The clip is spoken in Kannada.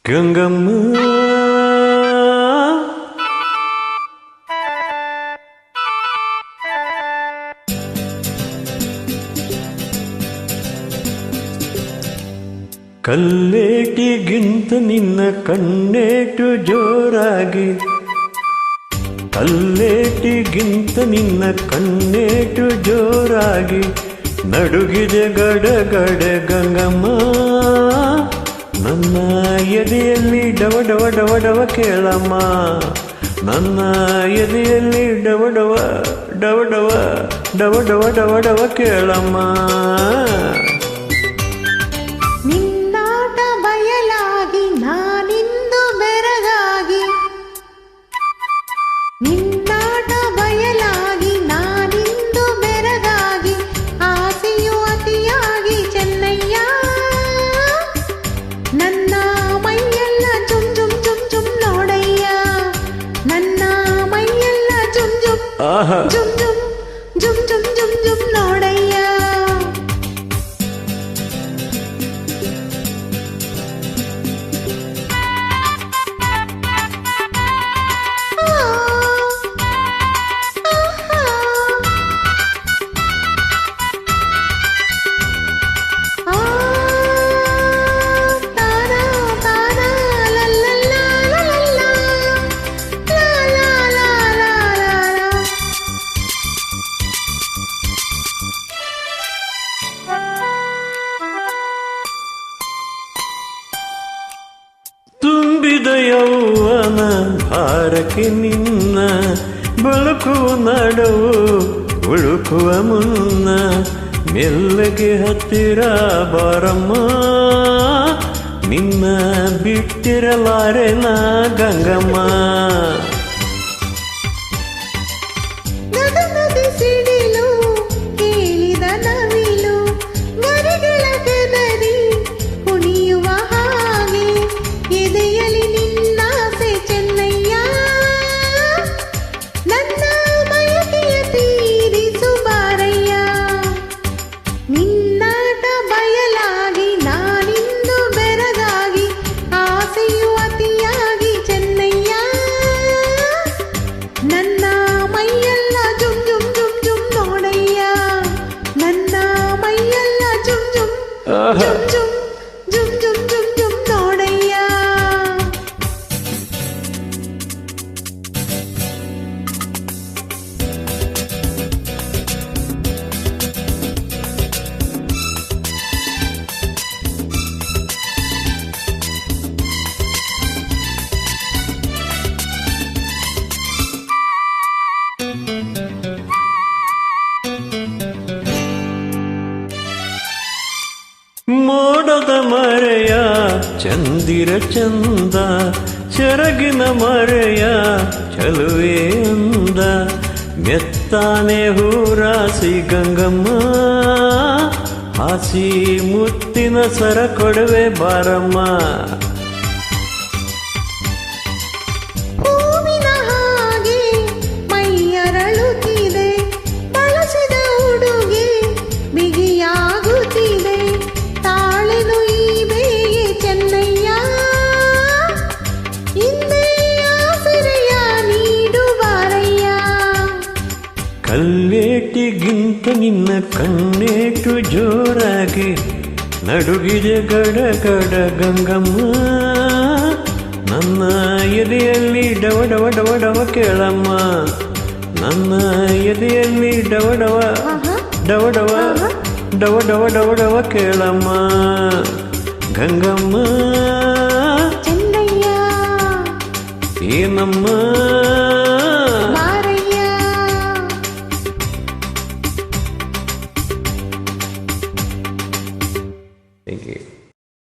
ಗಂಗಮ್ಮ ಕಲ್ಲೇಟಿಗಿಂತ ನಿನ್ನ ಕಣ್ಣೇಟು ಜೋರಾಗಿ, ಕಲ್ಲೇಟಿಗಿಂತ ನಿನ್ನ ಕಣ್ಣೇಟು ಜೋರಾಗಿ ನಡುಗಿದೆ ಗಡಗಡ ಗಂಗಮ್ಮ. ನನ್ನ ಎದೆಯಲ್ಲಿ ಡವ ಡವ ಡವ ಡವ ಕೇಳಮ್ಮ, ನನ್ನ ಎದೆಯಲ್ಲಿ ಡವ ಡವ ಡವ ಡವ ಡವ ಡವ ಡವ ಡವ ಕೇಳಮ್ಮ. ನಿನ್ನಾಟ ಬಯಲಾಗಿ ನಾನಿಂದು ಬೆರಗಾಗಿ, ನಿನ್ನಾಟ ಬಯಲಾಗಿ ನಾನಿಂದು ಬೆರಗಾಗಿ ಆಸೆಯು ಅತಿಯಾಗಿ ಚೆನ್ನಯ್ಯ. ನನ್ನ ಮೈಯೆಲ್ಲ ಜುಮ್ ಜುಮ್ ಜುಮ್ ಜುಮ್ ನೋಡಯ್ಯ, ನನ್ನ ಮೈಯೆಲ್ಲ ಜುಮ್ ಜುಮ್ ಜುಮ್ ಜುಮ್ ಜುಮ್ ಜುಮ್ ಜುಮ್ ಜುಮ್ ನೋಡಯ್ಯ. ತುಂಬಿದ ಯೌವನ ಭಾರಕ್ಕೆ ನಿನ್ನ ಬಳುಕುವ ನಡವು ಉಳುಕುವ ಮುನ್ನ ಮೆಲ್ಲಗೆ ಹತ್ತಿರ ಬಾರಮ್ಮ. ನಿನ್ನ ಬಿಟ್ಟಿರಲಾರೆ ನಾ ಗಂಗಮ್ಮ. ಸಿಡಿಲು ಕೇಳಿದ ನವಿಲು ಗರಿಗಳ ಬೆದರಿ ಕುಣಿಯುವ ಹಾಗೆ ಎದೆಯಲಿ ನಿನ್ನಾಸೆ ಚೆನ್ನಯ್ಯ. ನನ್ನ ಬಯಕೆಯ ತೀರಿಸು ಬಾರಯ್ಯ. ನಿನ್ನಾಟ ಬಯಲಾಗಿ ನಾನಿಂದು ಬೆರಗಾಗಿ ಆಸೆಯು ಅತಿಯಾಗಿ ಚೆನ್ನಯ್ಯ. ನನ್ನ ಮೈಯೆಲ್ಲ ಜುಮ್ ಜುಮ್ ಜುಮ್ ಜುಮ್ ನೋಡಯ್ಯ, ನನ್ನ ಮೈಯೆಲ್ಲ ಜುಮ್ ಜುಮ್ ಜುಮ್ ಜುಮ್ ಜುಮ್ ಜುಮ್ ಜುಮ್ ಜುಮ್ ನೋಡಯ್ಯ. ಮೋಡದ ಮರೆಯ ಚಂದಿರ ಚಂದ, ಸೆರಗಿನ ಮರೆಯ ಚಲುವೆ ಅಂದ, ಮೆತ್ತಾನೆ ಹೂರಾಸಿ ಗಂಗಮ್ಮ. ಹಾಸಿ ಮುತ್ತಿನ ಸರ ಕೊಡವೆ ಬಾರಮ್ಮ. ಹೂವಿನ ಹಾಗೆ ಮೈಯರಳುತ್ತಿದೆ, ಬಳಸಿದ ಉಡುಗೆ ಬಿಗಿಯಾಗುತ್ತಿದೆ, ತಾಳೆನು ಈ ಬೇಗೆ ಚೆನ್ನಯ್ಯ. ಹಿಂದೆ ಆಸರೆಯ ನೀಡು ಬಾರಯ್ಯ. ಕಲ್ಲೇಟಿಗಿಂತ ನಿನ್ನ ಕಣ್ಣೇಟು ಜೋರಾಗಿ ನಡುಗಿದೆ ಗಡ ಗಡ ಗಂಗಮ್ಮ. ನನ್ನ ಎದೆಯಲ್ಲಿ ಡವ ಡವ ಡವ ಡವ ಕೇಳಮ್ಮ, ನನ್ನ ಎದೆಯಲ್ಲಿ ಡವ ಡವ ಡವ ಡವ ಡವ ಡವ ಡವ ಡವ ಕೇಳಮ್ಮ ಗಂಗಮ್ಮ. ಚೆನ್ನಯ್ಯ ಏನಮ್ಮ